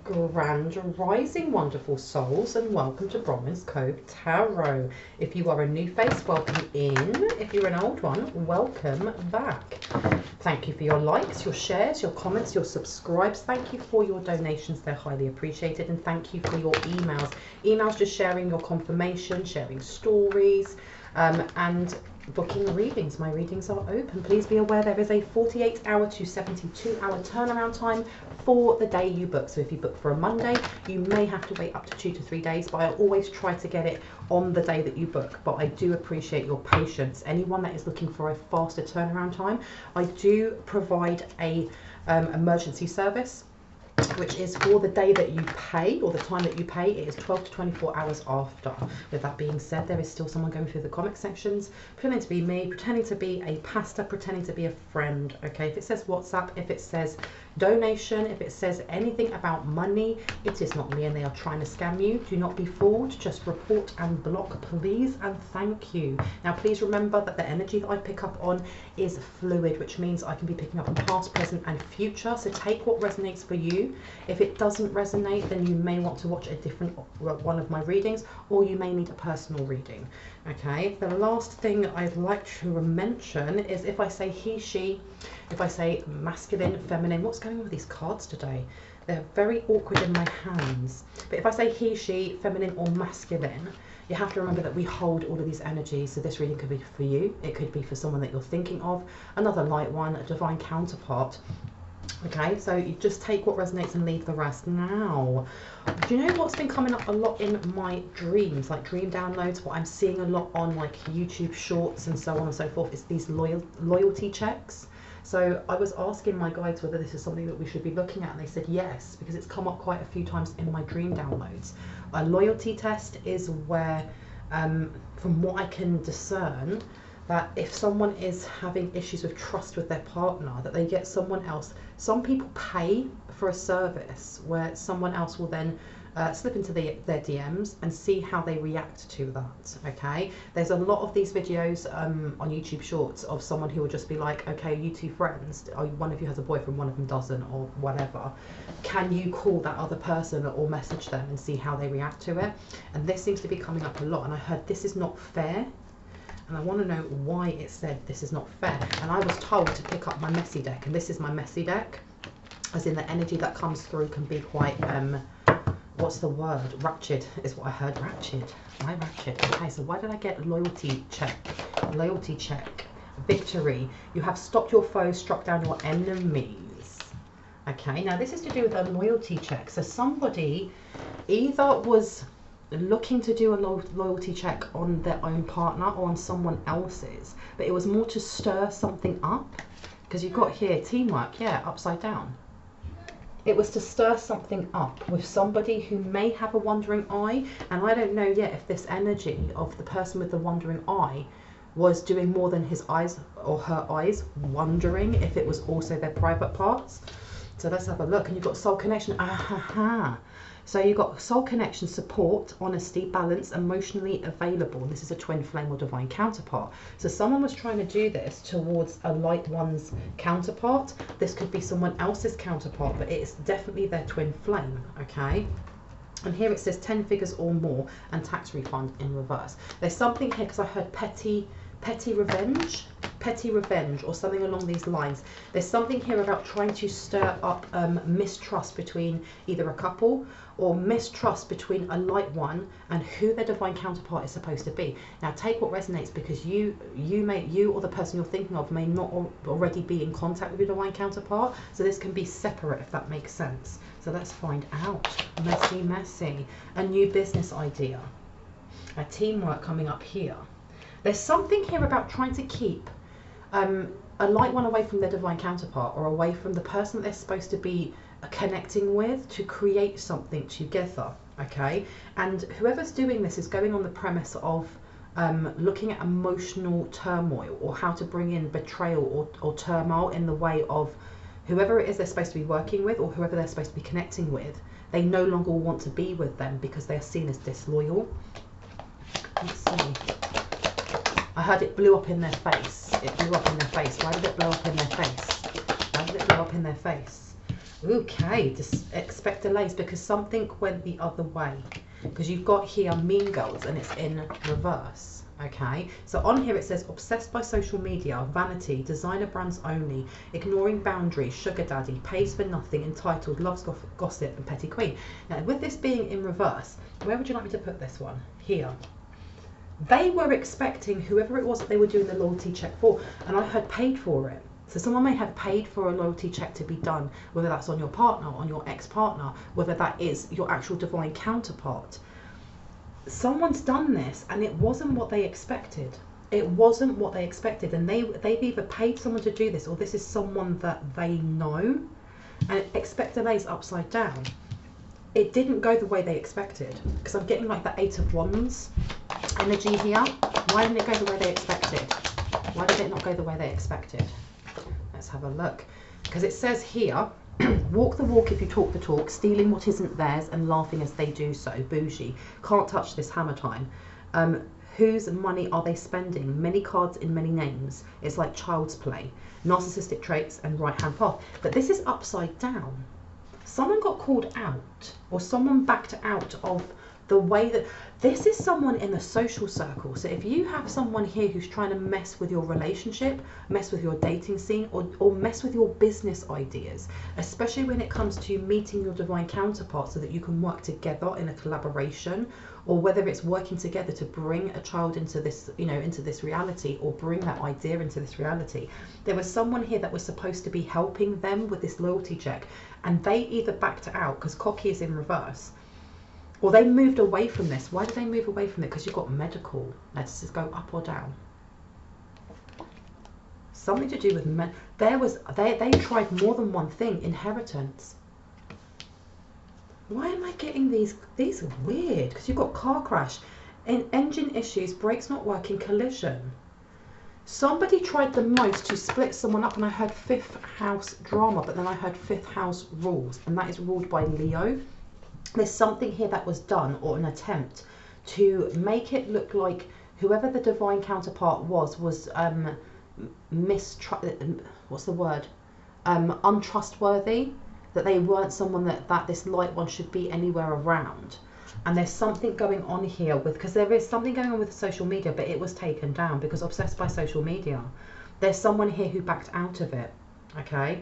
Grand Rising, wonderful souls, and welcome to Bronwen's Cove Tarot. If you are a new face, welcome in. If you're an old one, welcome back. Thank you for your likes, your shares, your comments, your subscribes. Thank you for your donations, they're highly appreciated. And thank you for your emails. Emails just sharing your confirmation, sharing stories, and booking readings. My readings are open. Please be aware there is a 48-hour to 72-hour turnaround time for the day you book. So if you book for a Monday, you may have to wait up to 2 to 3 days, but I always try to get it on the day that you book. But I do appreciate your patience. Anyone that is looking for a faster turnaround time, I do provide a emergency service, which is for the day that you pay, or the time that you pay. It is 12 to 24 hours after. With that being said, there is still someone going through the comic sections, pretending to be me, pretending to be a pastor, pretending to be a friend. Okay, if it says WhatsApp, if it says donation, if it says anything about money, it is not me and they are trying to scam you. Do not be fooled. Just report and block, please, and thank you. Now please remember that the energy that I pick up on is fluid, which means I can be picking up on past, present and future. So take what resonates for you. If it doesn't resonate, then you may want to watch a different one of my readings, or you may need a personal reading. Okay, the last thing I'd like to mention is if I say he, she, if I say masculine, feminine, what's going on with these cards today? They're very awkward in my hands. But if I say he, she, feminine or masculine, you have to remember that we hold all of these energies. So this reading could be for you. It could be for someone that you're thinking of, another light one, a divine counterpart. Okay, so you just take what resonates and leave the rest. Now, do you know what's been coming up a lot in my dreams, like dream downloads, what I'm seeing a lot on like YouTube shorts and so on and so forth, is these loyalty checks. So I was asking my guides whether this is something that we should be looking at, and they said yes, because it's come up quite a few times in my dream downloads. A loyalty test is where, from what I can discern, that if someone is having issues with trust with their partner, that they get someone else. Some people pay for a service where someone else will then slip into their DMs and see how they react to that. Okay, there's a lot of these videos on YouTube shorts of someone who will just be like, okay, you two friends, one of you has a boyfriend, one of them doesn't, or whatever, can you call that other person or message them and see how they react to it? And this seems to be coming up a lot, and I heard this is not fair. And I want to know why it said this is not fair. And I was told to pick up my messy deck, and this is my messy deck, as in the energy that comes through can be quite, what's the word? Ratchet is what I heard. Ratchet. Why ratchet? Okay, so why did I get loyalty check? Loyalty check. Victory. You have stopped your foes, struck down your enemies. Okay, now this is to do with a loyalty check. So somebody either was looking to do a loyalty check on their own partner or on someone else's, but it was more to stir something up, because you've got here teamwork, yeah, upside down. It was to stir something up with somebody who may have a wandering eye, and I don't know yet if this energy of the person with the wandering eye was doing more than his eyes or her eyes wandering, if it was also their private parts. So let's have a look. And you've got soul connection. Aha. So you've got soul connection, support, honesty, balance, emotionally available. And this is a twin flame or divine counterpart. So someone was trying to do this towards a light one's counterpart. This could be someone else's counterpart, but it's definitely their twin flame, okay? And here it says 10 figures or more and tax refund in reverse. There's something here, because I heard petty revenge, or something along these lines. There's something here about trying to stir up mistrust between either a couple, or mistrust between a light one and who their divine counterpart is supposed to be. Now take what resonates, because you or the person you're thinking of may not already be in contact with your divine counterpart, so this can be separate, if that makes sense. So let's find out. Messy. A new business idea. A teamwork coming up here. There's something here about trying to keep a light one away from their divine counterpart, or away from the person that they're supposed to be connecting with, to create something together, okay? And whoever's doing this is going on the premise of looking at emotional turmoil, or how to bring in betrayal or turmoil in the way of whoever it is they're supposed to be working with, or whoever they're supposed to be connecting with. They no longer want to be with them because they are seen as disloyal. Let's see. I heard it blew up in their face. It blew up in their face. Why did it blow up in their face? Why did it blow up in their face? Okay, just expect delays because something went the other way. Because you've got here Mean Girls and it's in reverse. Okay, so on here it says obsessed by social media, vanity, designer brands only, ignoring boundaries, sugar daddy, pays for nothing, entitled, loves gossip, and petty queen. Now with this being in reverse, where would you like me to put this one? Here. They were expecting whoever it was that they were doing the loyalty check for, and I had paid for it. So someone may have paid for a loyalty check to be done, whether that's on your partner, on your ex-partner, whether that is your actual divine counterpart. Someone's done this and it wasn't what they expected. It wasn't what they expected, and they've either paid someone to do this or this is someone that they know, and expect delays upside down. It didn't go the way they expected, because I'm getting like the 8 of Wands energy here. Why didn't it go the way they expected? Why did it not go the way they expected? Let's have a look. Because it says here, walk the walk if you talk the talk, stealing what isn't theirs and laughing as they do so, bougie, can't touch this, hammer time. Whose money are they spending? Many cards in many names. It's like child's play. Narcissistic traits and right hand path. But this is upside down. Someone got called out, or someone backed out of the way that this is someone in a social circle. So if you have someone here who's trying to mess with your relationship, mess with your dating scene, or mess with your business ideas, especially when it comes to meeting your divine counterpart so that you can work together in a collaboration, or whether it's working together to bring a child into this, you know, into this reality, or bring that idea into this reality. There was someone here that was supposed to be helping them with this loyalty check, and they either backed out because cocky is in reverse, or they moved away from this. Why did they move away from it? Because you've got medical. Let's just go up or down. Something to do with men. They tried more than one thing. Inheritance. Why am I getting these? These are weird. Because you've got car crash, engine issues, brakes not working, collision. Somebody tried the most to split someone up, and I heard 5th house drama, but then I heard 5th house rules, and that is ruled by Leo. There's something here that was done, or an attempt to make it look like whoever the divine counterpart was what's the word? Untrustworthy, that they weren't someone that this light one should be anywhere around. And there's something going on here with, because there is something going on with social media, but it was taken down because obsessed by social media. There's someone here who backed out of it, okay?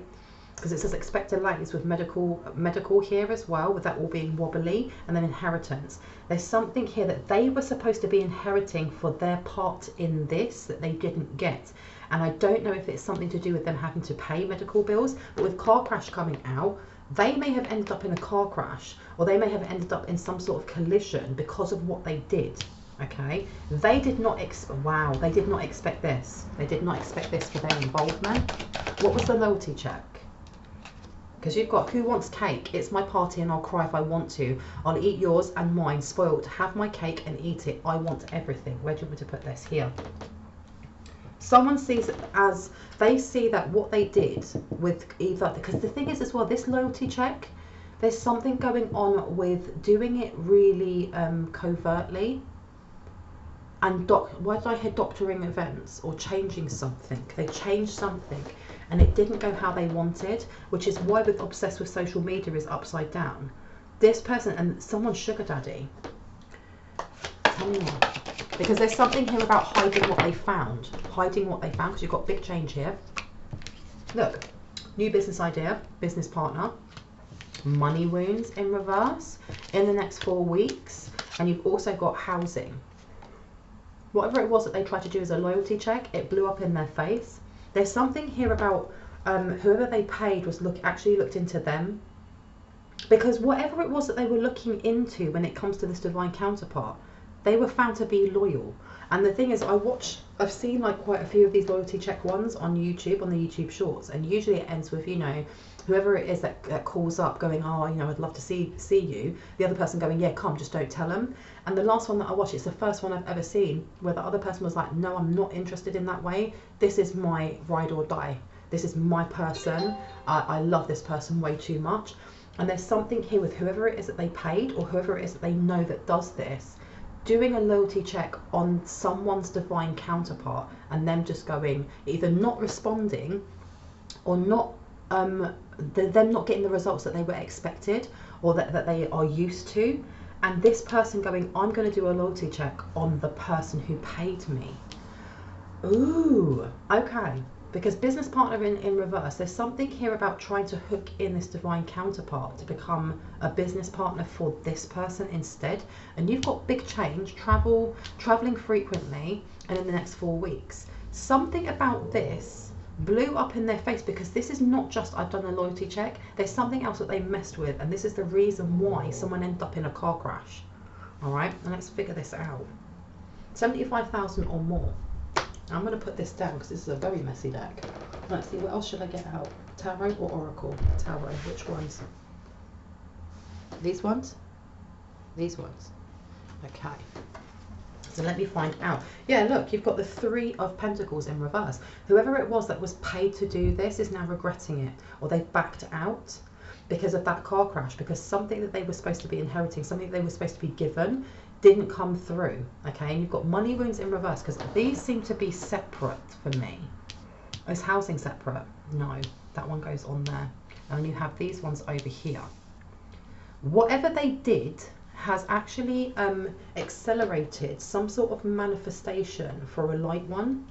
Because it says expect delays with medical here as well, with that all being wobbly, and then inheritance. There's something here that they were supposed to be inheriting for their part in this that they didn't get. And I don't know if it's something to do with them having to pay medical bills, but with car crash coming out, they may have ended up in a car crash, or they may have ended up in some sort of collision because of what they did. Okay, they did not wow, they did not expect this. They did not expect this for their involvement. What was the loyalty check? Because you've got who wants cake? It's my party and I'll cry if I want to. I'll eat yours and mine, spoiled. Have my cake and eat it. I want everything. Where do you want me to put this? Here. Someone sees it as, they see that what they did with either, because the thing is as well, this loyalty check, there's something going on with doing it really covertly. And why did I hear doctoring events or changing something? They changed something and it didn't go how they wanted, which is why with obsessed with social media is upside down. This person and someone's sugar daddy. Tell me more. Because there's something here about hiding what they found. Hiding what they found, because you've got big change here. Look, new business idea, business partner, money wounds in reverse in the next 4 weeks. And you've also got housing. Whatever it was that they tried to do as a loyalty check, it blew up in their face. There's something here about whoever they paid was actually looked into them. Because whatever it was that they were looking into when it comes to this divine counterpart, they were found to be loyal. And the thing is, I've seen like quite a few of these loyalty check ones on YouTube, on the YouTube shorts, and usually it ends with, you know, whoever it is that calls up going, oh, you know, I'd love to see you. The other person going, yeah, come, just don't tell them. And the last one that I watched, it's the first one I've ever seen where the other person was like, no, I'm not interested in that way. This is my ride or die. This is my person. I love this person way too much. And there's something here with whoever it is that they paid, or whoever it is that they know that does this, doing a loyalty check on someone's divine counterpart and them just going, either not responding or not them not getting the results that they were expected or that they are used to, and this person going, I'm going to do a loyalty check on the person who paid me. Ooh, okay. Because business partner in reverse, there's something here about trying to hook in this divine counterpart to become a business partner for this person instead. And you've got big change, traveling frequently, and in the next 4 weeks. Something about this blew up in their face, because this is not just I've done a loyalty check. There's something else that they messed with, and this is the reason why someone ended up in a car crash. All right, and let's figure this out. 75,000 or more. I'm going to put this down because this is a very messy deck. Let's see, what else should I get out? Tarot or Oracle? Tarot. Which ones? These ones? These ones. Okay. So let me find out. Yeah, look, you've got the 3 of Pentacles in reverse. Whoever it was that was paid to do this is now regretting it, or they've backed out because of that car crash, because something that they were supposed to be inheriting, something that they were supposed to be given, didn't come through. Okay, and you've got money wounds in reverse, because these seem to be separate for me. Is housing separate? No, that one goes on there. And you have these ones over here. Whatever they did has actually accelerated some sort of manifestation for a light one,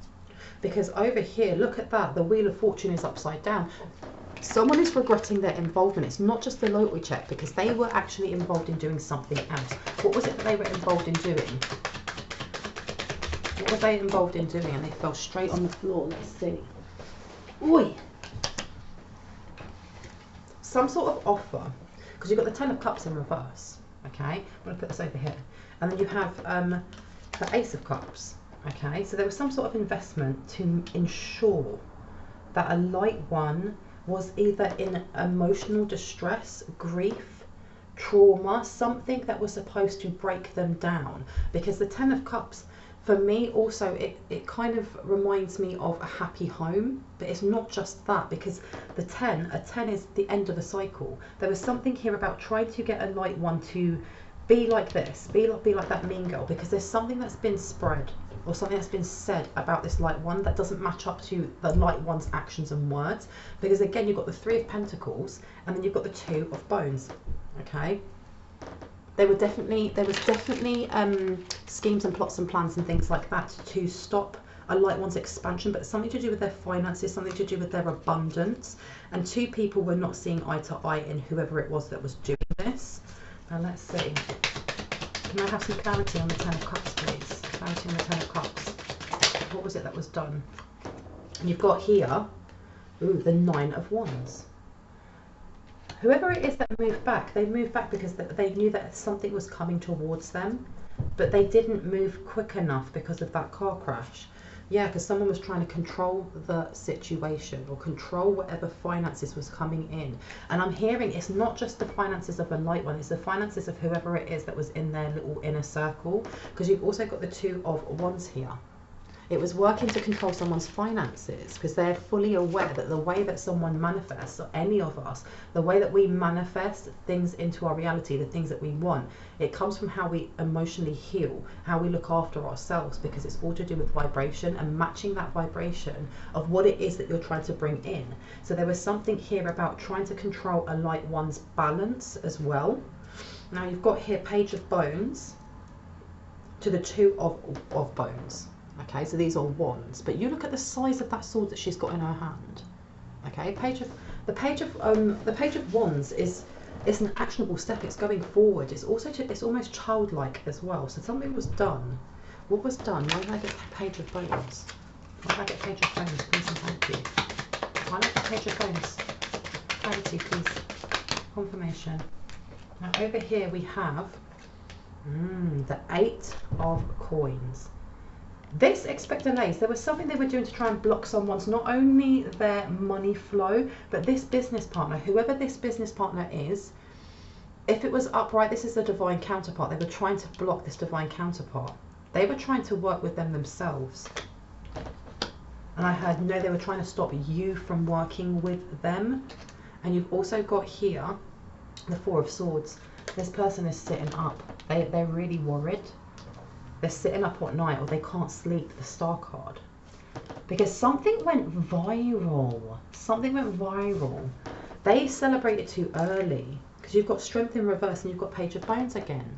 because over here, look at that, the Wheel of Fortune is upside down. Someone is regretting their involvement. It's not just the loyalty check, because they were actually involved in doing something else. What was it that they were involved in doing? What were they involved in doing? And they fell straight on the floor. Let's see. Oi! Some sort of offer, because you've got the 10 of Cups in reverse. Okay, I'm going to put this over here. And then you have the Ace of Cups. Okay, so there was some sort of investment to ensure that a light one was either in emotional distress, grief, trauma, something that was supposed to break them down. Because the 10 of Cups, for me also, it kind of reminds me of a happy home, but it's not just that, because a 10 is the end of a cycle. There was something here about trying to get a light one to be like this, be like that mean girl, because there's something that's been spread or something that's been said about this light one that doesn't match up to the light one's actions and words. Because again, you've got the 3 of Pentacles, and then you've got the 2 of Bones. Okay, there was definitely schemes and plots and plans and things like that to stop a light one's expansion, but something to do with their finances, something to do with their abundance, and 2 people were not seeing eye to eye in whoever it was that was doing this. Now let's see, can I have some clarity on the 10 of Cups, please? Clarity on the 10 of Cups. What was it that was done? And you've got here, ooh, the 9 of Wands. Whoever it is that moved back, they moved back because they knew that something was coming towards them, but they didn't move quick enough because of that car crash. Yeah, because someone was trying to control the situation or control whatever finances was coming in. And I'm hearing it's not just the finances of a light one, it's the finances of whoever it is that was in their little inner circle, because you've also got the 2 of Wands here. It was working to control someone's finances, because they're fully aware that the way that someone manifests, or any of us, the way that we manifest things into our reality, the things that we want, it comes from how we emotionally heal, how we look after ourselves, because it's all to do with vibration and matching that vibration of what it is that you're trying to bring in. So there was something here about trying to control a light one's balance as well. Now you've got here Page of Bones to the 2 of Bones. Okay, so these are wands, but you look at the size of that sword that she's got in her hand. Okay, the page of wands is an actionable step. It's going forward. It's also it's almost childlike as well. So something was done. What was done? Why did I get Page of Bones? Why did I get Page of Bones? Please and thank you. Why did I get Page of Bones? Clarity, please. Confirmation. Now over here we have the 8 of Coins. This expect delays. There was something they were doing to try and block someone's, not only their money flow, but this business partner, whoever this business partner is, if it was upright, this is the divine counterpart. They were trying to block this divine counterpart. They were trying to work with them themselves. And I heard, no, they were trying to stop you from working with them. And you've also got here the 4 of Swords. This person is sitting up. They're really worried. They're sitting up at night, or they can't sleep, the Star card. because something went viral. Something went viral. They celebrated too early because you've got Strength in reverse and you've got Page of Bones again.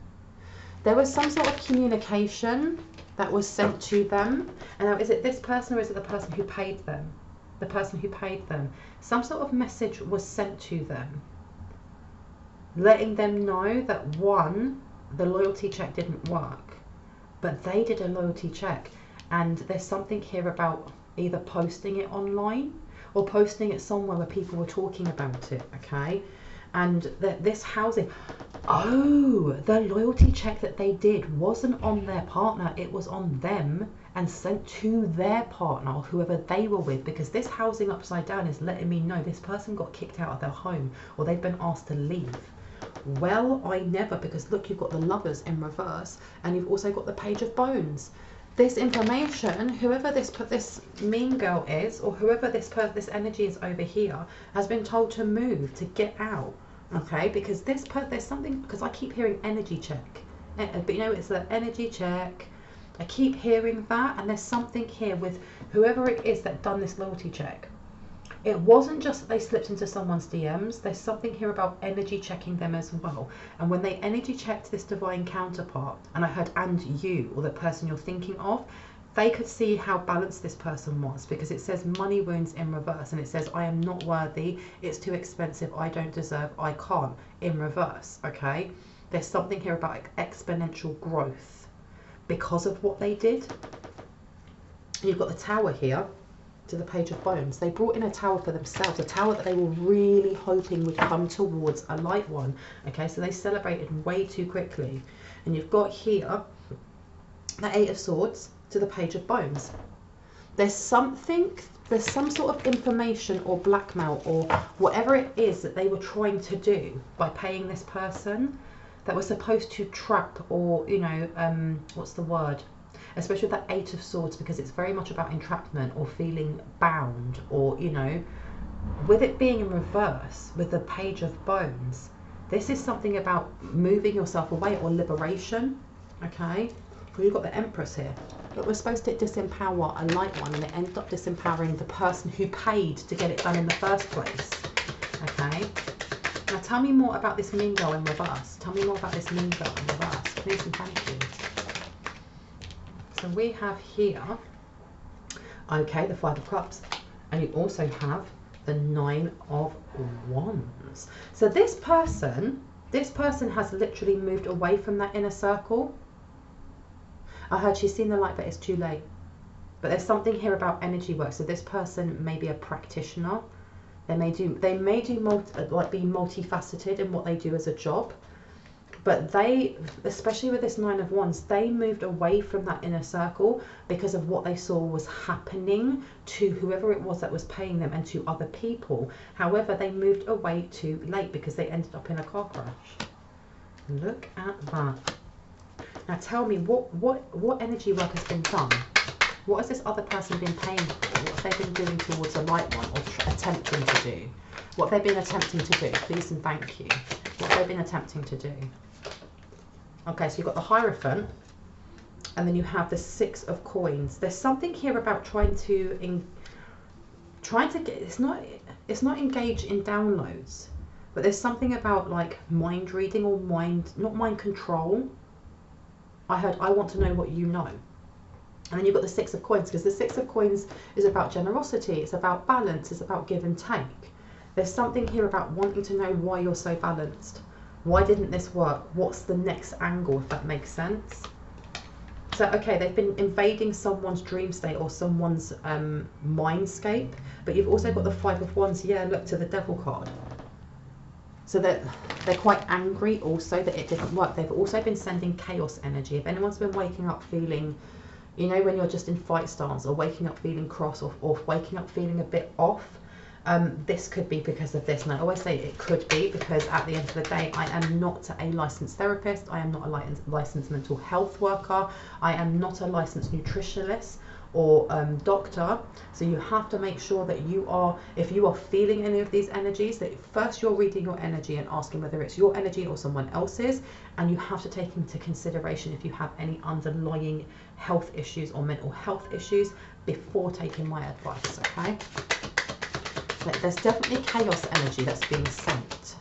There was some sort of communication that was sent to them. And now, is it this person or is it the person who paid them? The person who paid them. Some sort of message was sent to them, letting them know that one, the loyalty check didn't work, but they did a loyalty check. And there's something here about either posting it online or posting it somewhere where people were talking about it, okay? And that this housing, oh, the loyalty check that they did wasn't on their partner, it was on them and sent to their partner or whoever they were with, because this housing upside down is letting me know this person got kicked out of their home or they've been asked to leave. Well, I never, because look, you've got the Lovers in reverse and you've also got the Page of Bones. This information, whoever this mean girl is, or whoever this energy is over here, has been told to move, to get out, okay? Because there's something, because I keep hearing energy check, but you know, it's the energy check. I keep hearing that, and there's something here with whoever it is that done this loyalty check. It wasn't just that they slipped into someone's DMs. There's something here about energy checking them as well. And when they energy checked this divine counterpart, and I heard and you, or the person you're thinking of, they could see how balanced this person was, because it says money wounds in reverse, and it says I am not worthy, it's too expensive, I don't deserve, I can't, in reverse, okay? There's something here about exponential growth because of what they did. You've got the Tower here to the Page of Bones. They brought in a tower for themselves, a tower that they were really hoping would come towards a light one, okay? So they celebrated way too quickly. And you've got here the Eight of Swords to the Page of Bones. There's some sort of information or blackmail or whatever it is that they were trying to do by paying this person that was supposed to trap, or, you know, what's the word? Especially with that Eight of Swords, because it's very much about entrapment or feeling bound, or, you know, with it being in reverse with the Page of Bones, this is something about moving yourself away or liberation, okay? Well, you've got the Empress here, but we're supposed to disempower a light one, and it ended up disempowering the person who paid to get it done in the first place, okay? Now tell me more about this mean girl in reverse. Tell me more about this mean girl in reverse, please and thank you. So we have here, okay, the Five of Cups, and you also have the Nine of Wands. So this person has literally moved away from that inner circle. I heard she's seen the light, but it's too late. But there's something here about energy work. So this person may be a practitioner. They may be multifaceted in what they do as a job. But they, especially with this Nine of Wands, they moved away from that inner circle because of what they saw was happening to whoever it was that was paying them and to other people. However, they moved away too late because they ended up in a car crash. Look at that. Now tell me, what energy work has been done? What has this other person been paying for? What have they been doing towards a light one, or attempting to do? What have they been attempting to do? Please and thank you. What have they been attempting to do? Okay, so you've got the Hierophant, and then you have the Six of Coins. There's something here about trying to get, it's not engage in downloads, but there's something about like mind reading or not mind control. I heard, I want to know what you know. And then you've got the Six of Coins, because the Six of Coins is about generosity, it's about balance, it's about give and take. There's something here about wanting to know why you're so balanced. Why didn't this work? What's the next angle, if that makes sense? So, okay, they've been invading someone's dream state or someone's mindscape, but you've also got the Five of Wands, yeah, look, to the Devil card. So they're quite angry also that it didn't work. They've also been sending chaos energy. If anyone's been waking up feeling, you know, when you're just in fight stance, or waking up feeling cross, or waking up feeling a bit off, this could be because of this. And I always say it could be because at the end of the day, I am not a licensed therapist. I am not a licensed mental health worker. I am not a licensed nutritionist. or doctor. So you have to make sure that you are, if you are feeling any of these energies, that first you're reading your energy and asking whether it's your energy or someone else's, and you have to take into consideration if you have any underlying health issues or mental health issues before taking my advice, okay? But there's definitely chaos energy that's being sent.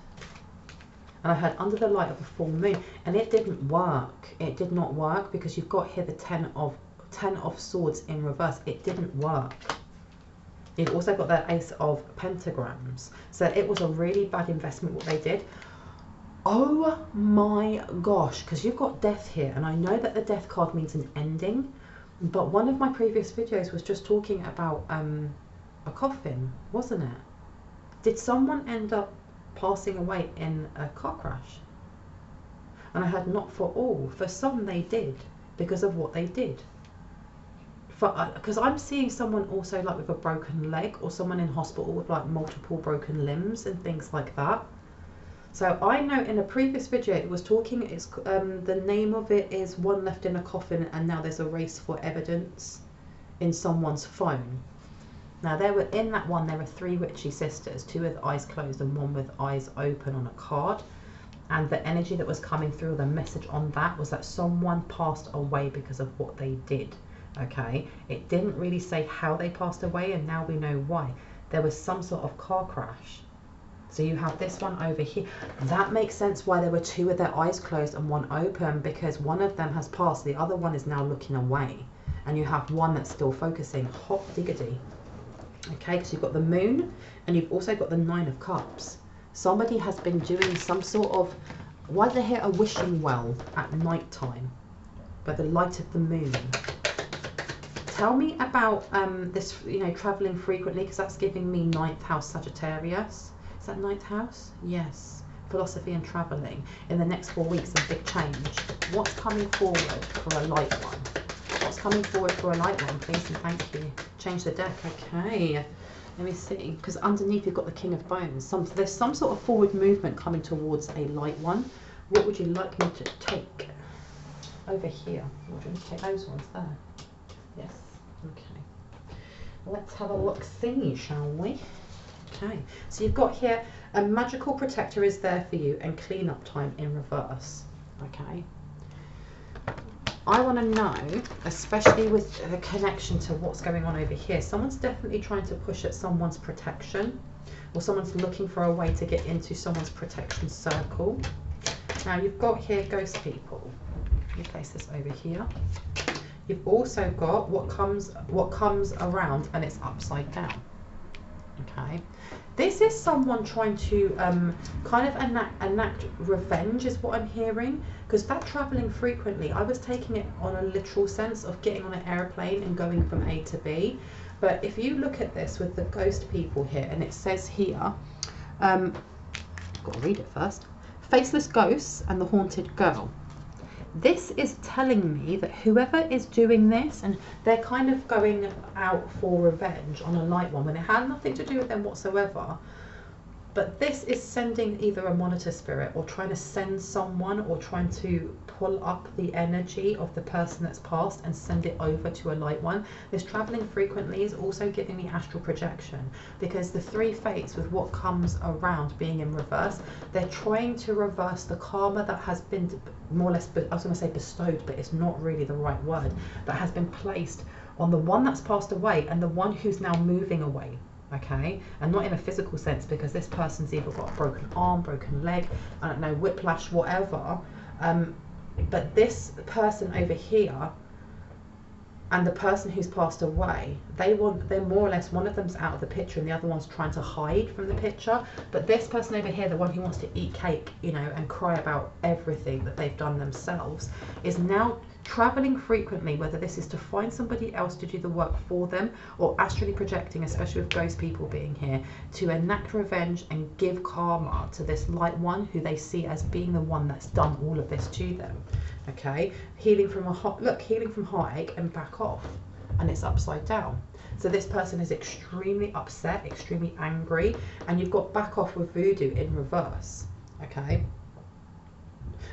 And I heard under the light of a full moon, and it didn't work. It did not work because you've got here the 10 of Swords in reverse. It didn't work. You've also got the Ace of Pentagrams. So it was a really bad investment what they did. Oh my gosh, because you've got death here, and I know that the death card means an ending, but one of my previous videos was just talking about a coffin, wasn't it? Did someone end up passing away in a car crash? And I heard not for all. For some they did, because of what they did. Because I'm seeing someone also like with a broken leg, or someone in hospital with like multiple broken limbs and things like that. So I know in a previous video it was talking, it's the name of it is One Left in a Coffin, and now there's a race for evidence in someone's phone. Now there were, in that one there were 3 witchy sisters, 2 with eyes closed and 1 with eyes open on a card. And the energy that was coming through, the message on that was that someone passed away because of what they did. Okay, it didn't really say how they passed away, and now we know why. There was some sort of car crash. So you have this one over here. That makes sense why there were 2 with their eyes closed and 1 open, because one of them has passed, the other one is now looking away, and you have one that's still focusing. Hot diggity. Okay, because you've got the moon and you've also got the 9 of Cups. Somebody has been doing some sort of, why do they hear a wishing well at night time by the light of the moon? Tell me about this, you know, traveling frequently, because that's giving me 9th house Sagittarius. Is that 9th house? Yes. Philosophy and traveling. In the next 4 weeks, a big change. What's coming forward for a light one? What's coming forward for a light one, please and thank you. Change the deck. Okay. Let me see. Because underneath you've got the King of Bones. There's some sort of forward movement coming towards a light one. What would you like me to take? Over here. Would you take those ones there? Yes. Okay. Let's have a look see, shall we? Okay, so you've got here a magical protector is there for you, and cleanup time in reverse. Okay, I want to know, especially with the connection to what's going on over here, someone's definitely trying to push at someone's protection, or someone's looking for a way to get into someone's protection circle. Now you've got here ghost people. Let me place this over here. You've also got what comes around, and it's upside down. Okay, this is someone trying to kind of enact revenge is what I'm hearing, because that traveling frequently, I was taking it on a literal sense of getting on an airplane and going from A to B. But if you look at this with the ghost people here, and it says here, I've got to read it first, faceless ghosts and the haunted girl. This is telling me that whoever is doing this, and they're kind of going out for revenge on a light one when it had nothing to do with them whatsoever, but this is sending either a monitor spirit, or trying to send someone, or trying to pull up the energy of the person that's passed and send it over to a light one. This traveling frequently is also giving me astral projection, because the 3 fates with what comes around being in reverse, they're trying to reverse the karma that has been more or less, I was going to say bestowed, but it's not really the right word, that has been placed on the one that's passed away and the one who's now moving away. Okay, and not in a physical sense, because this person's either got a broken arm, broken leg, I don't know, whiplash, whatever, but this person over here and the person who's passed away, they're more or less, one of them's out of the picture and the other one's trying to hide from the picture. But this person over here, the one who wants to eat cake, you know, and cry about everything that they've done themselves, is now traveling frequently, whether this is to find somebody else to do the work for them, or astrally projecting, especially with ghost people being here, to enact revenge and give karma to this light one who they see as being the one that's done all of this to them. Okay, healing from heartache and back off, and it's upside down. So this person is extremely upset, extremely angry, and you've got back off with voodoo in reverse. Okay,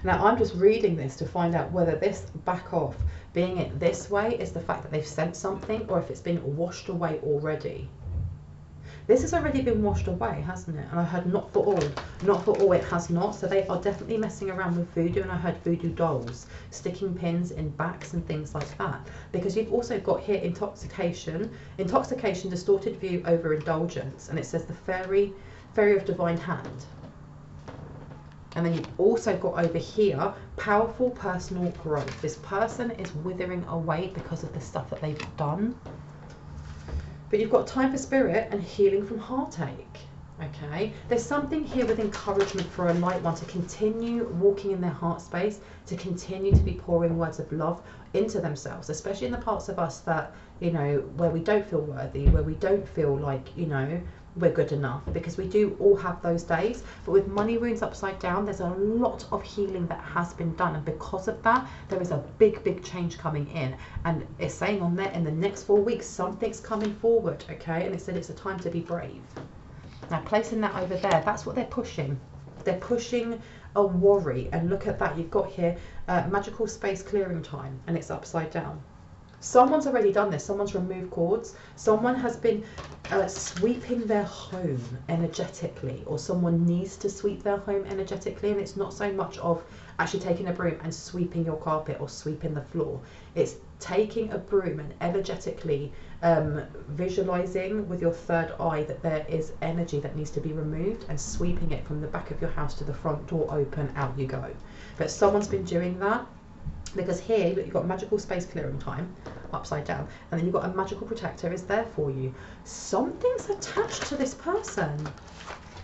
Now I'm just reading this to find out whether this back off, being it this way, is the fact that they've sent something, or if it's been washed away already. This has already been washed away, hasn't it? And I heard not for all. Not for all, it has not. So they are definitely messing around with voodoo, and I heard voodoo dolls, sticking pins in backs and things like that. Because you've also got here intoxication, distorted view over indulgence, and it says the fairy of divine hand. And then you've also got over here, powerful personal growth. This person is withering away because of the stuff that they've done. But you've got time for spirit and healing from heartache. Okay, there's something here with encouragement for a light one to continue walking in their heart space, to continue to be pouring words of love into themselves, especially in the parts of us that, you know, where we don't feel worthy, where we don't feel like, you know, we're good enough, because we do all have those days. But with money runes upside down, there's a lot of healing that has been done, and because of that, there is a big change coming in. And it's saying on there, in the next 4 weeks, something's coming forward. Okay, and it said it's a time to be brave. Now placing that over there, that's what they're pushing. They're pushing a worry. And look at that, you've got here magical space clearing time, and it's upside down. Someone's already done this. Someone's removed cords. Someone has been sweeping their home energetically, or someone needs to sweep their home energetically. And it's not so much of actually taking a broom and sweeping your carpet or sweeping the floor. It's taking a broom and energetically visualizing with your third eye that there is energy that needs to be removed, and sweeping it from the back of your house to the front door open, out you go. But someone's been doing that. Because here you've got magical space clearing time upside down, and then you've got a magical protector is there for you. Something's attached to this person.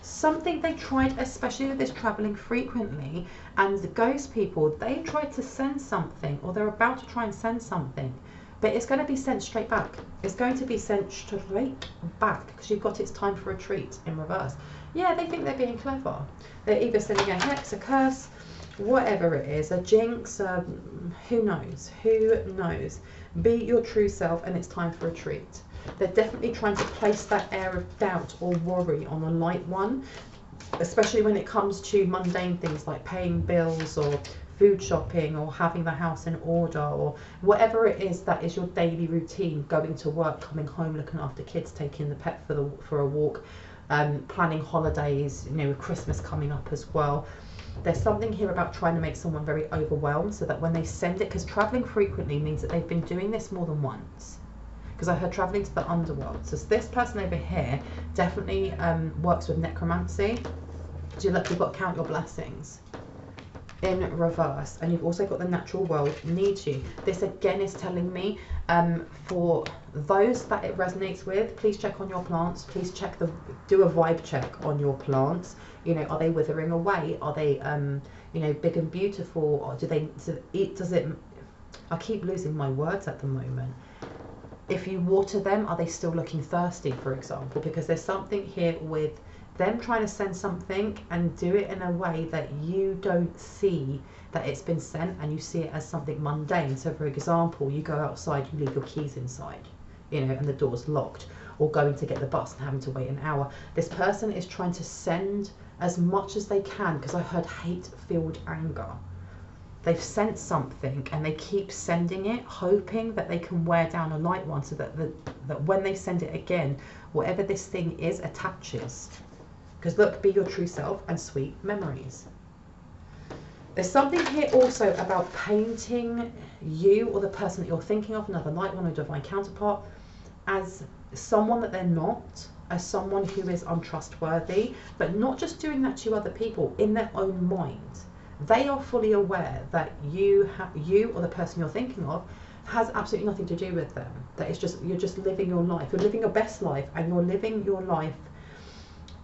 Something they tried, especially with this traveling frequently, and the ghost people, they tried to send something, or they're about to try and send something, but it's going to be sent straight back. It's going to be sent straight back, because you've got it's time for a treat in reverse. Yeah, they think they're being clever. They're either sending a hex, a curse, whatever it is, a jinx, who knows, be your true self, and it's time for a treat. They're definitely trying to place that air of doubt or worry on a light one, especially when it comes to mundane things like paying bills or food shopping or having the house in order, or whatever it is that is your daily routine, going to work, coming home, looking after kids, taking the pet for a walk, planning holidays, you know, with Christmas coming up as well. There's something here about trying to make someone very overwhelmed, so that when they send it, because traveling frequently means that they've been doing this more than once. Because I heard traveling to the underworld. So this person over here definitely works with necromancy. So look, you've got to count your blessings in reverse, and you've also got the natural world needs you. This again is telling me for those that it resonates with, please check on your plants. Please check do a vibe check on your plants. You know, are they withering away? Are they you know, big and beautiful, or does it I keep losing my words at the moment. If you water them, are they still looking thirsty, for example? Because there's something here with them trying to send something and do it in a way that you don't see that it's been sent, and you see it as something mundane. So for example, you go outside, you leave your keys inside, you know, and the door's locked, or going to get the bus and having to wait an hour. This person is trying to send as much as they can, because I heard hate-filled anger. They've sent something and they keep sending it, hoping that they can wear down a light one, so that that when they send it again, whatever this thing is attaches. Because look, be your true self and sweet memories. There's something here also about painting you, or the person that you're thinking of, another light one or divine counterpart, as someone that they're not, as someone who is untrustworthy, but not just doing that to other people, in their own mind. They are fully aware that you or the person you're thinking of has absolutely nothing to do with them. That it's just, you're just living your life. You're living your best life, and you're living your life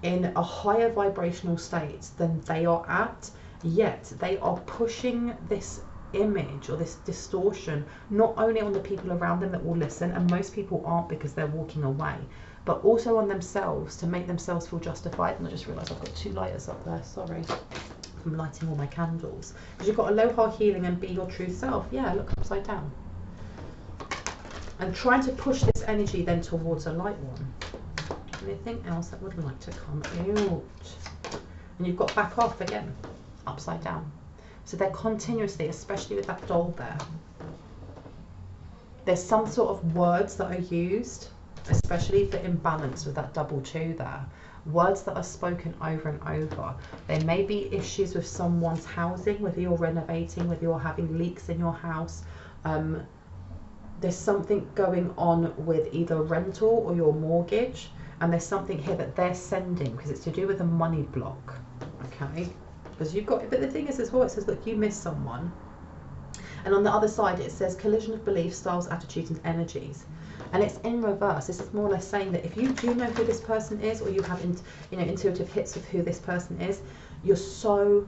in a higher vibrational state than they are at, yet they are pushing this image or this distortion not only on the people around them that will listen, and most people aren't because they're walking away, but also on themselves, to make themselves feel justified. And I just realised I've got 2 lighters up there, sorry. I'm lighting all my candles. Because you've got aloha healing and be your true self. Yeah, look, upside down. And trying to push this energy then towards a light one. Anything else that would like to come out? And you've got back off again, upside down. So they're continuously, especially with that doll there, there's some sort of words that are used, especially for imbalance with that double 2 there. Words that are spoken over and over. There may be issues with someone's housing, whether you're renovating, whether you're having leaks in your house. There's something going on with either rental or your mortgage, and there's something here that they're sending because it's to do with a money block, okay? Because you've got, but the thing is as well, it says, look, you miss someone. And on the other side, it says collision of beliefs, styles, attitudes, and energies. And it's in reverse. This is more or less saying that if you do know who this person is, or you have intuitive hits of who this person is, you're so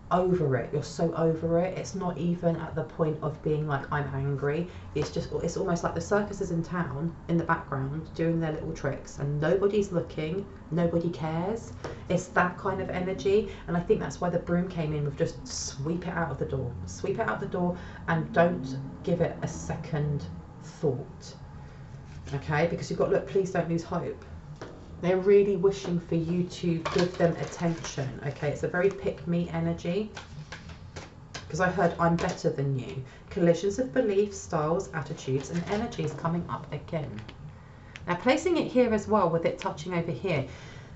over it. You're so over it. It's not even at the point of being like, I'm angry. It's just, it's almost like the circus is in town in the background doing their little tricks and nobody's looking, nobody cares. It's that kind of energy. And I think that's why the broom came in with just sweep it out of the door. Sweep it out the door and don't give it a second thought. Okay, because you've got, look, please don't lose hope. They're really wishing for you to give them attention. Okay, it's a very pick-me energy. Because I heard I'm better than you. Collisions of beliefs, styles, attitudes, and energies coming up again. Now, placing it here as well, with it touching over here,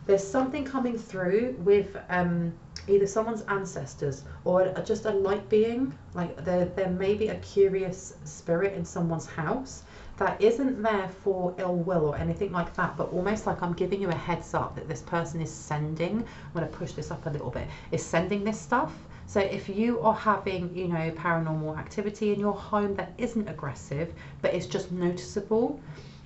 there's something coming through with either someone's ancestors or just a light being. Like there may be a curious spirit in someone's house that isn't there for ill will or anything like that, but almost like I'm giving you a heads up that this person is sending, I'm going to push this up a little bit, is sending this stuff. So if you are having, you know, paranormal activity in your home that isn't aggressive, but it's just noticeable,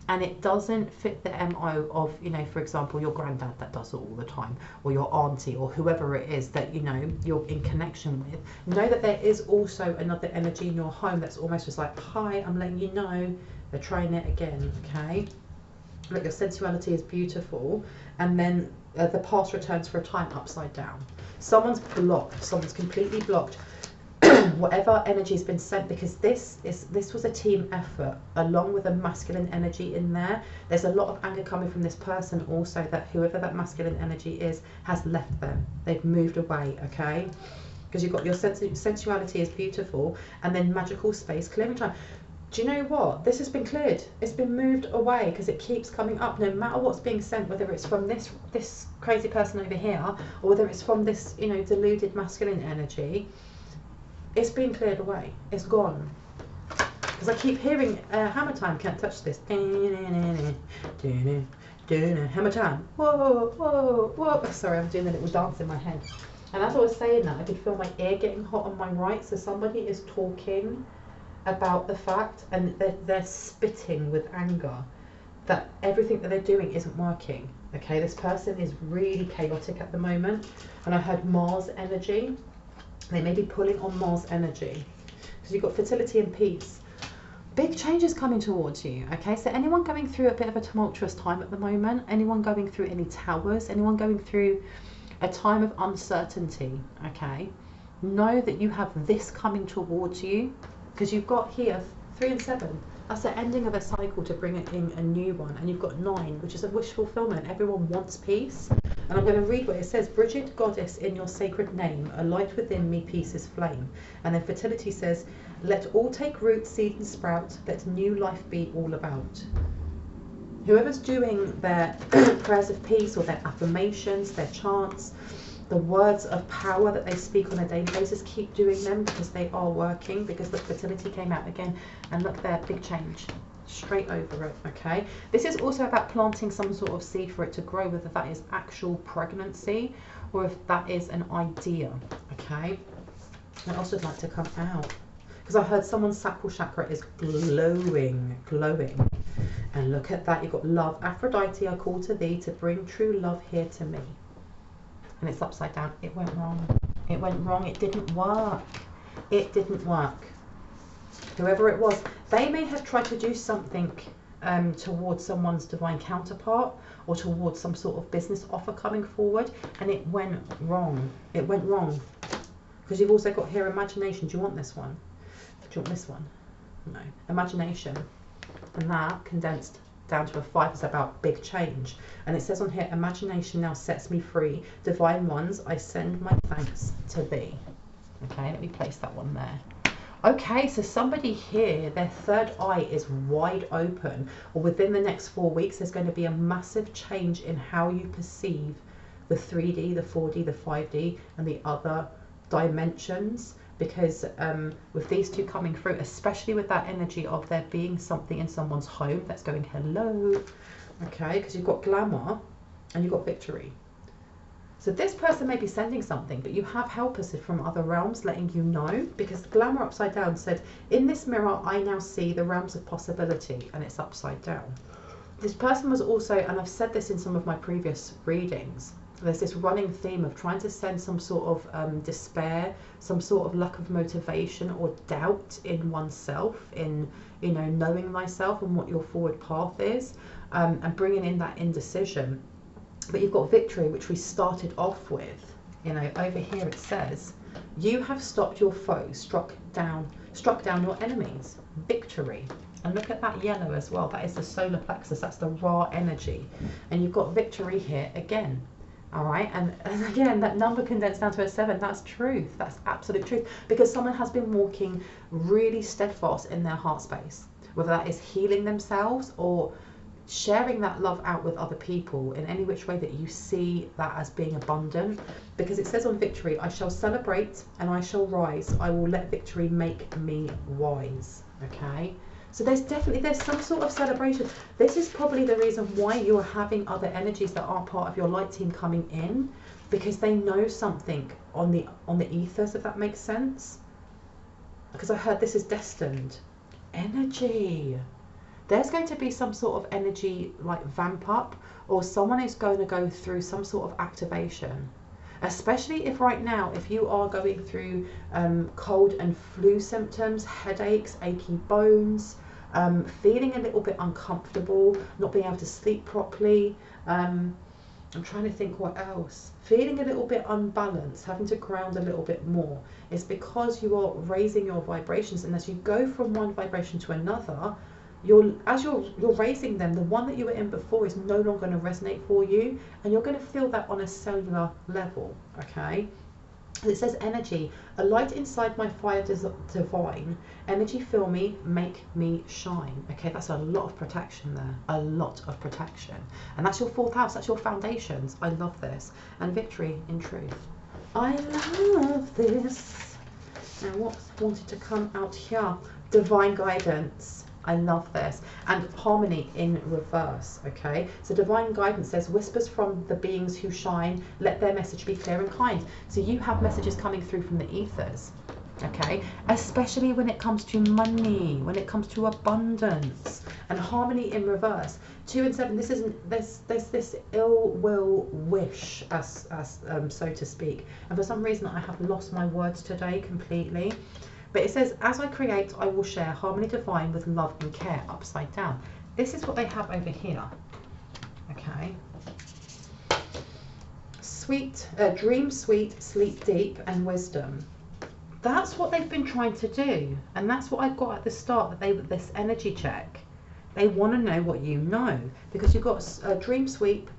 and it doesn't fit the MO of, you know, for example, your granddad that does it all the time, or your auntie, or whoever it is that, you know, you're in connection with, know that there is also another energy in your home that's almost just like, hi, I'm letting you know, they're trying it again, okay? Look, your sensuality is beautiful, and then the past returns for a time upside down. Someone's blocked, someone's completely blocked whatever energy has been sent, because this was a team effort along with a masculine energy in there. There's a lot of anger coming from this person also, that whoever that masculine energy is has left them. They've moved away, okay? Because you've got your sensuality is beautiful, and then magical space, clearing time. Do you know what? This has been cleared. It's been moved away because it keeps coming up. No matter what's being sent, whether it's from this crazy person over here, or whether it's from this, you know, deluded masculine energy, it's been cleared away. It's gone. Because I keep hearing hammer time. Can't touch this. Hammer time. Whoa, whoa, whoa. Sorry, I'm doing a little dance in my head. And as I was saying that, I could feel my ear getting hot on my right. So somebody is talking about the fact, and they're spitting with anger, that everything that they're doing isn't working. Okay, this person is really chaotic at the moment, and I heard Mars energy. They may be pulling on Mars energy, because you've got fertility and peace. Big changes coming towards you. Okay, so anyone going through a bit of a tumultuous time at the moment, anyone going through any towers, anyone going through a time of uncertainty, okay, know that you have this coming towards you. Because you've got here 3 and 7. That's the ending of a cycle to bring it in a new one. And you've got 9, which is a wish fulfillment. Everyone wants peace. And I'm going to read what it says. Bridget, goddess, in your sacred name, a light within me, peace is flame. And then fertility says, let all take root, seed and sprout. Let new life be all about. Whoever's doing their prayers of peace, or their affirmations, their chants, the words of power that they speak on a daily basis, keep doing them, because they are working. Because the fertility came out again, and look there, big change straight over it. Okay, this is also about planting some sort of seed for it to grow, whether that is actual pregnancy or if that is an idea. Okay, I also would like to come out, because I heard someone's sacral chakra is glowing. And look at that, you've got love. Aphrodite, I call to thee to bring true love here to me. And it's upside down. It went wrong. It went wrong. It didn't work. It didn't work. Whoever it was, they may have tried to do something towards someone's divine counterpart, or towards some sort of business offer coming forward, and it went wrong. It went wrong. Because you've also got here imagination. Do you want this one? Do you want this one? No. Imagination. And that condensed down to a 5 is about big change. And it says on here, imagination now sets me free. Divine ones, I send my thanks to thee. Okay, let me place that one there. Okay, so somebody here, their third eye is wide open, or within the next 4 weeks, there's going to be a massive change in how you perceive the 3D, the 4D, the 5D, and the other dimensions. Because with these two coming through, especially with that energy of there being something in someone's home that's going hello, okay, because you've got glamour and you've got victory. So this person may be sending something, but you have helpers from other realms letting you know, because the glamour upside down said, in this mirror, I now see the realms of possibility, and it's upside down. This person was also, and I've said this in some of my previous readings, there's this running theme of trying to send some sort of despair, some sort of lack of motivation or doubt in oneself, in, you know, knowing myself and what your forward path is, and bringing in that indecision. But you've got victory, which we started off with. You know, over here it says, you have stopped your foes, struck down your enemies. Victory. And look at that yellow as well. That is the solar plexus. That's the raw energy. And you've got victory here again. All right. And again, that number condensed down to a 7. That's truth. That's absolute truth. Because someone has been walking really steadfast in their heart space. Whether that is healing themselves or sharing that love out with other people in any which way that you see that as being abundant. Because it says on victory, I shall celebrate and I shall rise. I will let victory make me wise. Okay. So there's some sort of celebration. This is probably the reason why you are having other energies that are part of your light team coming in, because they know something on the ethers, if that makes sense. Because I heard this is destined energy. There's going to be some sort of energy like vamp up, or someone is going to go through some sort of activation. Especially if right now, if you are going through cold and flu symptoms, headaches, achy bones, feeling a little bit uncomfortable, not being able to sleep properly, I'm trying to think what else, feeling a little bit unbalanced, having to ground a little bit more, it's because you are raising your vibrations. And as you go from one vibration to another, as you're raising them, the one that you were in before is no longer going to resonate for you, and you're going to feel that on a cellular level. Okay, it says energy, a light inside my fire divine, energy fill me, make me shine. Okay, that's a lot of protection there, a lot of protection. And that's your 4th house, that's your foundations. I love this. And victory in truth. I love this. Now what's wanted to come out here? Divine guidance. I love this. And harmony in reverse. Okay, so divine guidance says, whispers from the beings who shine, let their message be clear and kind. So you have messages coming through from the ethers. Okay, especially when it comes to money, when it comes to abundance. And harmony in reverse. 2 and 7, this isn't, there's this ill will wish, as so to speak. And for some reason I have lost my words today completely. But it says, as I create, I will share harmony divine with love and care, upside down. This is what they have over here. Okay. Sweet, dream sweet, sleep deep, and wisdom. That's what they've been trying to do. And that's what I got at the start, that this energy check. They want to know what you know. Because you've got a dream sweep.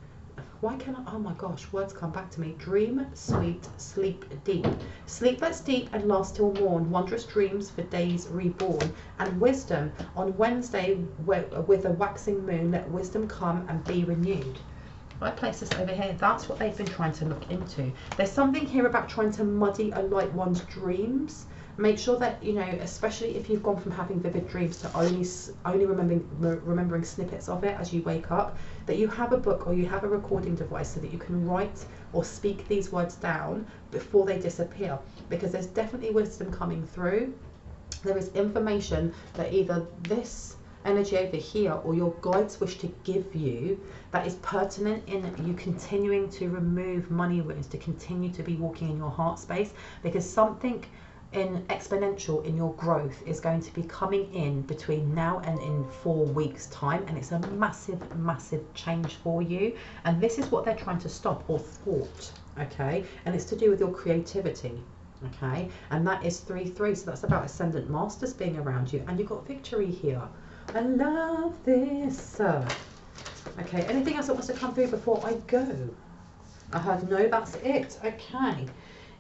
Why can I, oh my gosh, words come back to me. Dream, sweet, sleep deep. Sleep that's deep and lasts till morn. Wondrous dreams for days reborn. And wisdom, on Wednesday with a waxing moon, let wisdom come and be renewed. If I place this over here, that's what they've been trying to look into. There's something here about trying to muddy a light one's dreams. Make sure that, you know, especially if you've gone from having vivid dreams to only remembering snippets of it as you wake up, that you have a book or you have a recording device so that you can write or speak these words down before they disappear. Because there's definitely wisdom coming through. There is information that either this energy over here or your guides wish to give you that is pertinent in you continuing to remove money wounds, to continue to be walking in your heart space, because something in exponential in your growth is going to be coming in between now and in 4 weeks time, and it's a massive change for you. And this is what they're trying to stop or thwart. Okay, and it's to do with your creativity. Okay, and that is 3-3, so that's about ascendant masters being around you, and you've got victory here. I love this. Okay, anything else that wants to come through before I go? I heard no, that's it. Okay,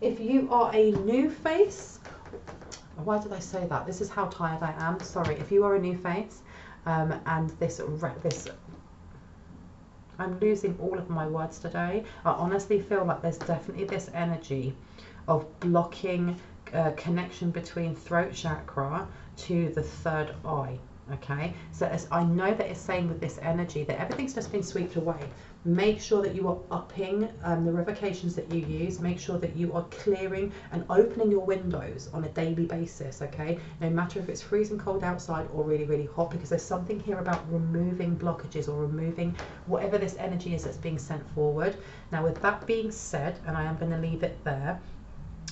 If you are a new face, why did I say that? This is how tired I am. Sorry. If you are a new face, and this, I'm losing all of my words today. I honestly feel like there's definitely this energy of blocking connection between throat chakra to the third eye. Okay, so as I know that it's saying with this energy that everything's just been swept away. Make sure that you are upping the revocations that you use. Make sure that you are clearing and opening your windows on a daily basis, okay? No matter if it's freezing cold outside or really, really hot, because there's something here about removing blockages or removing whatever this energy is that's being sent forward. Now, with that being said, and I am going to leave it there,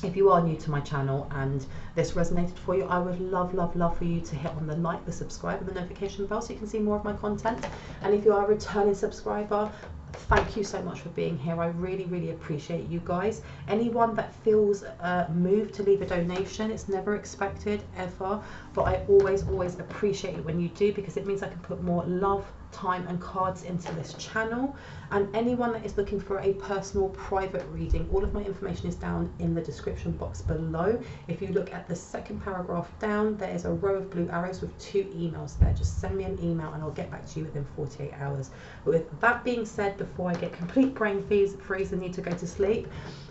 if you are new to my channel and this resonated for you, I would love for you to hit on the like, the subscribe and the notification bell so you can see more of my content. And if you are a returning subscriber, thank you so much for being here. I really appreciate you guys. Anyone that feels moved to leave a donation, it's never expected ever, but I always appreciate it when you do, because it means I can put more love, time and cards into this channel. And anyone that is looking for a personal private reading, all of my information is down in the description box below. If you look at the second paragraph down, there is a row of blue arrows with 2 emails there. Just send me an email and I'll get back to you within 48 hours. But with that being said, before I get complete brain freeze and need to go to sleep,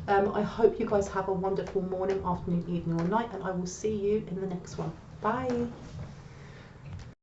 I hope you guys have a wonderful morning, afternoon, evening or night, and I will see you in the next one. Bye.